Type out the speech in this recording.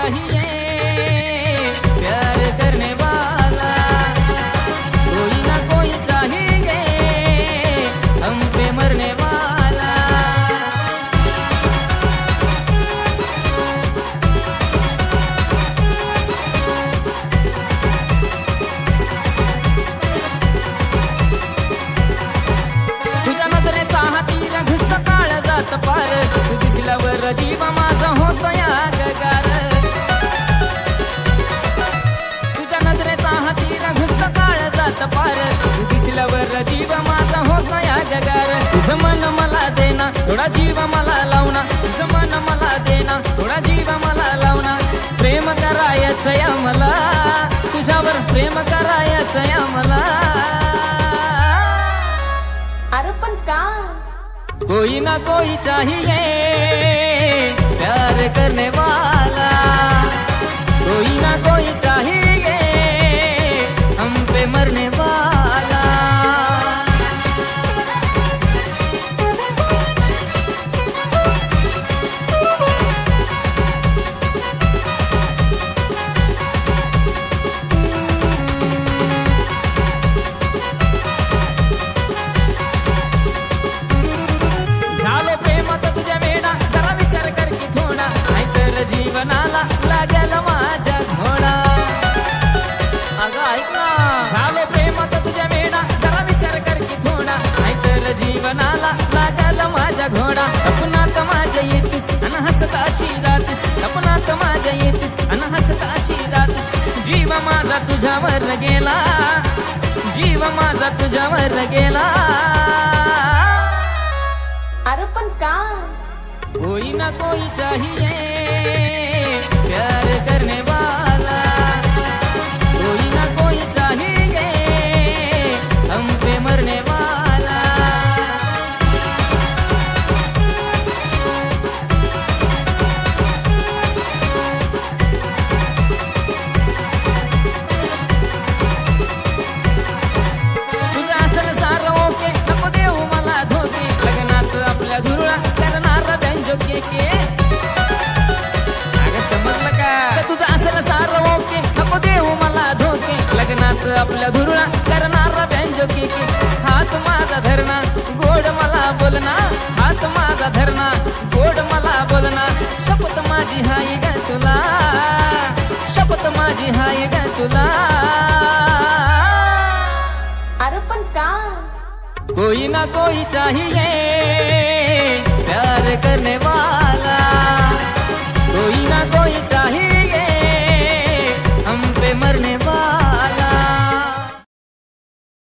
चाहिए प्यार करने वाला, कोई ना कोई चाहिए हम पे मरने वाला। तुझ्या नजरेचा हाती घुसत काळ जात पार, तू दिसल्यावर जीव माझा होतो या गगार। तुझ्या नजरेचा हाती घुसत काळ जात पार, तू दिसल्यावर जीव माझा होतो या गगार। तुझं मन मला देना थोडा जीव मला लावना, तुझं मन मला देना थोडा जीव मला लावना। प्रेम करायचं या मला, तुझ्यावर प्रेम करायचं या मला। अरे पण का? कोई ना कोई चाहिए प्यार करने वाला, कोई ना कोई चाहिए हम पे मरने वाला। जीवनाला लागेल माझ्या घोडा, अगं ऐक ना, झालो प्रेमात तुझ्या वेडा, जरा विचार कर की थोडा, नाहीतर जीवनाला लागेल माझ्या घोडा। सपनात माझ्या येतीस अन हसत अशी जातीस, सपनात माझ्या येतीस अन हसत अशी जातीस। जीव माझा तुझ्यावर गेला, जीव माझा तुझ्यावर गेला। अरे पण का? कोई ना कोई चाहिए प्यार करने वाला, कोई ना कोई चाहिए हम पे मरने वाला। तुझं असल सारं ओके, नको देऊ मला धोके, लग्नात आपल्या धुरळा करणार बँजोके के। समजलं का? तुझं असेल सारं ओके, नको देऊ मला धोके, लग्नात आपल्या धुरळा करणारा बँजोके के। हात माझा धरणा गोड मला बोलना, हात माझा धरणा गोड मला बोलना। शपथ माझी हाय ग तुला, शपथ माझी हाय ग तुला। अरे पण का? कोई ना कोई चाहिए प्यार करने वाला,